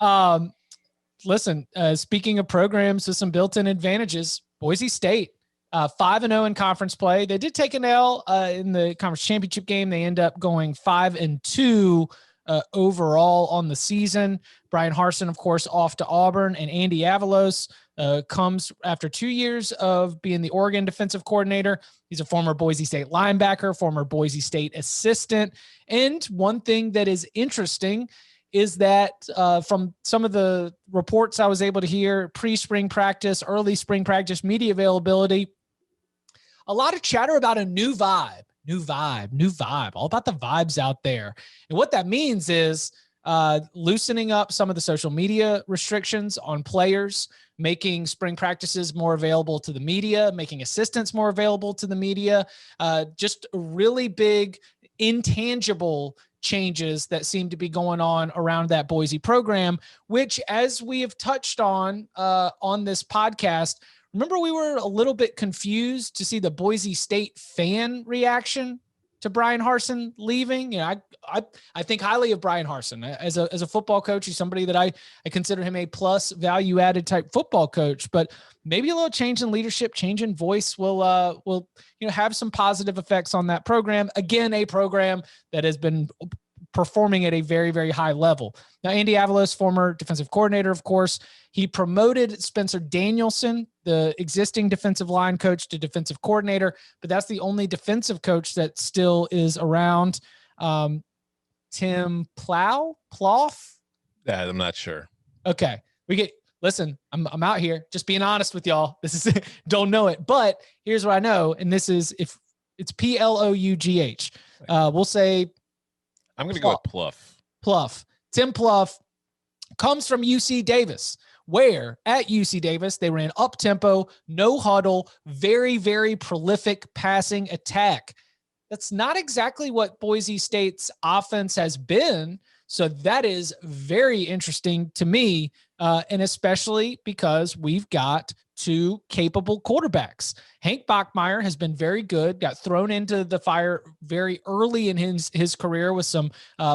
Um, Listen, speaking of programs with some built-in advantages, Boise State, 5-0 in conference play. They did take an L in the conference championship game. They end up going 5-2 overall on the season. Brian Harsin, of course, off to Auburn, and Andy Avalos comes after 2 years of being the Oregon defensive coordinator. He's a former Boise State linebacker, former Boise State assistant. And one thing that is interesting is that from some of the reports I was able to hear, pre-spring practice, early spring practice, media availability, a lot of chatter about a new vibe, all about the vibes out there. And what that means is loosening up some of the social media restrictions on players, making spring practices more available to the media, making assistants more available to the media, just really big, intangible changes that seem to be going on around that Boise program, which, as we have touched on this podcast, remember we were a little bit confused to see the Boise State fan reaction to Brian Harsin leaving. You know, I think highly of Brian Harsin as a football coach. He's somebody that I consider him a plus value added type football coach, but maybe a little change in leadership, change in voice will have some positive effects on that program. Again, a program that has been performing at a very, very high level. Now, Andy Avalos, former defensive coordinator, of course, he promoted Spencer Danielson, the existing defensive line coach, to defensive coordinator, but that's the only defensive coach that still is around. Tim Plough? Yeah, I'm not sure. Okay. Listen, I'm out here just being honest with y'all. This is, don't know it, but here's what I know. And this is, if it's Plough, we'll say, I'm going to go with Pluff. Tim Pluff comes from UC Davis, where at UC Davis, they ran up-tempo, no huddle, very, very prolific passing attack. That's not exactly what Boise State's offense has been. So that is very interesting to me, and especially because we've got two capable quarterbacks. Hank Bachmeier has been very good, got thrown into the fire very early in his career with some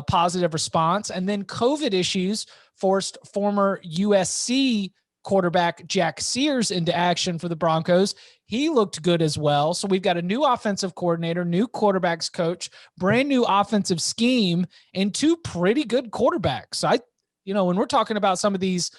positive response. And then COVID issues forced former USC quarterback Jack Sears into action for the Broncos. He looked good as well. So we've got a new offensive coordinator, new quarterbacks coach, brand new offensive scheme, and two pretty good quarterbacks. When we're talking about some of these,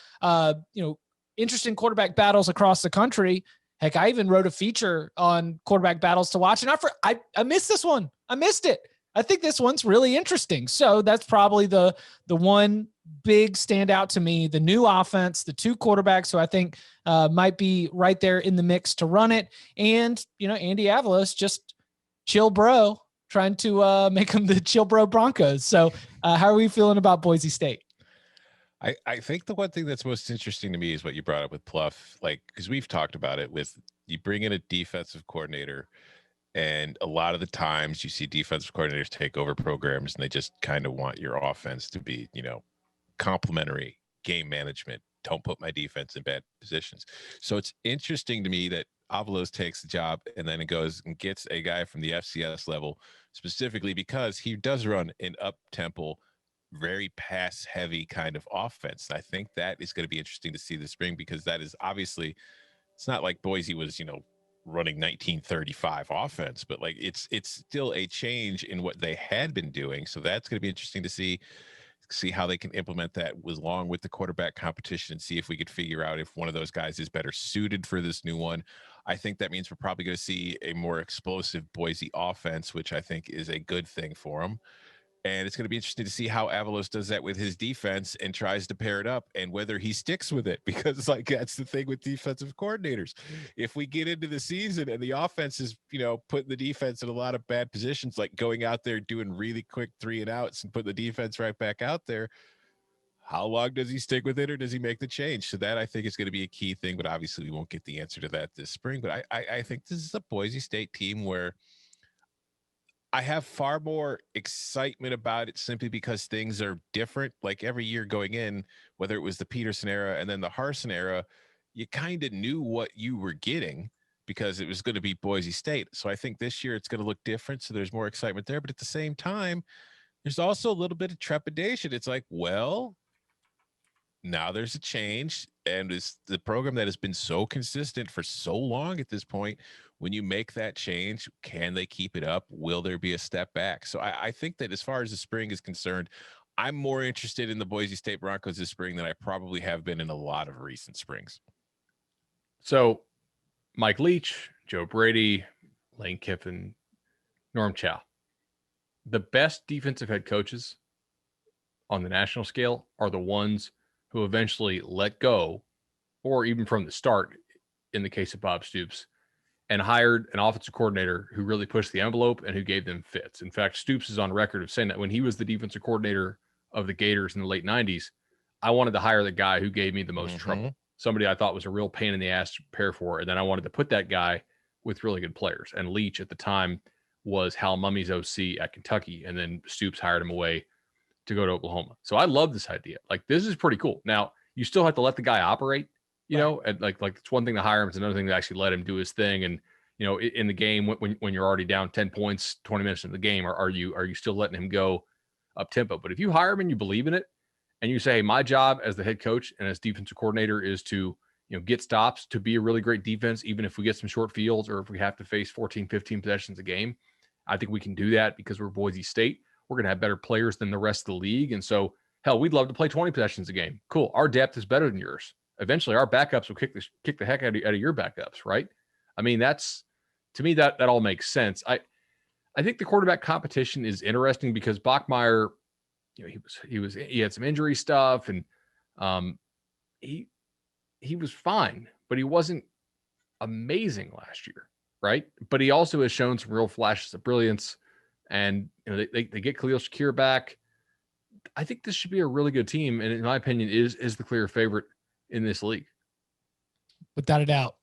interesting quarterback battles across the country, heck, I even wrote a feature on quarterback battles to watch, and I missed this one. I missed it. I think this one's really interesting. So that's probably the one big standout to me, the new offense, the two quarterbacks who I think might be right there in the mix to run it. And, Andy Avalos, just chill bro, trying to make them the chill bro Broncos. So how are we feeling about Boise State? I think the one thing that's most interesting to me is what you brought up with Pluff, because we've talked about it with, you bring in a defensive coordinator, and a lot of the times you see defensive coordinators take over programs and they just kind of want your offense to be, complementary game management. Don't put my defense in bad positions. So it's interesting to me that Avalos takes the job and then it goes and gets a guy from the FCS level, specifically because he does run an up-tempo, very pass-heavy kind of offense. I think that is going to be interesting to see this spring, because that is obviously, it's not like Boise was, running 1935 offense, but it's still a change in what they had been doing. So that's going to be interesting to see how they can implement that along with the quarterback competition, and see if we could figure out if one of those guys is better suited for this new one. I think that means we're probably going to see a more explosive Boise offense, which I think is a good thing for them. And it's going to be interesting to see how Avalos does that with his defense and tries to pair it up, and whether he sticks with it, because that's the thing with defensive coordinators. If we get into the season and the offense is, putting the defense in a lot of bad positions, like going out there doing really quick 3 and outs and put the defense right back out there, how long does he stick with it, or does he make the change? So that, I think, is going to be a key thing, but obviously we won't get the answer to that this spring. But I think this is a Boise State team where I have far more excitement about it, simply because things are different. Like every year going in, whether it was the Peterson era and then the Harsin era, you kind of knew what you were getting because it was going to be Boise State. So I think this year it's going to look different. So there's more excitement there. But at the same time, there's also a little bit of trepidation. It's like, well, now there's a change, and it's the program that has been so consistent for so long at this point. When you make that change, can they keep it up? Will there be a step back? So I think that as far as the spring is concerned, I'm more interested in the Boise State Broncos this spring than I probably have been in a lot of recent springs. So Mike Leach, Joe Brady, Lane Kiffin, Norm Chow. The best defensive head coaches on the national scale are the ones who eventually let go, or even from the start, in the case of Bob Stoops, and hired an offensive coordinator who really pushed the envelope and who gave them fits. In fact, Stoops is on record of saying that when he was the defensive coordinator of the Gators in the late 90s, I wanted to hire the guy who gave me the most trouble, somebody I thought was a real pain in the ass to prepare for. And then I wanted to put that guy with really good players. And Leach at the time was Hal Mummy's OC at Kentucky. And then Stoops hired him away to go to Oklahoma. So I love this idea. Like, this is pretty cool. Now, you still have to let the guy operate, you know, and like it's one thing to hire him. It's another thing to actually let him do his thing. And, you know, in the game, when you're already down 10 points, 20 minutes into the game, are you still letting him go up tempo? But if you hire him and you believe in it, and you say, hey, my job as the head coach and as defensive coordinator is to, you know, get stops, to be a really great defense, even if we get some short fields or if we have to face 14, 15 possessions a game. I think we can do that because we're Boise State. We're going to have better players than the rest of the league. And so, hell, we'd love to play 20 possessions a game. Cool. Our depth is better than yours. Eventually, our backups will kick the heck out of your backups, right? I mean, that's, to me, that all makes sense. I think the quarterback competition is interesting because Bachmeier, you know, he had some injury stuff, and he was fine, but he wasn't amazing last year, right? But he also has shown some real flashes of brilliance, and you know, they get Khalil Shakir back. I think this should be a really good team, and in my opinion, is the clear favorite in this league. Without a doubt.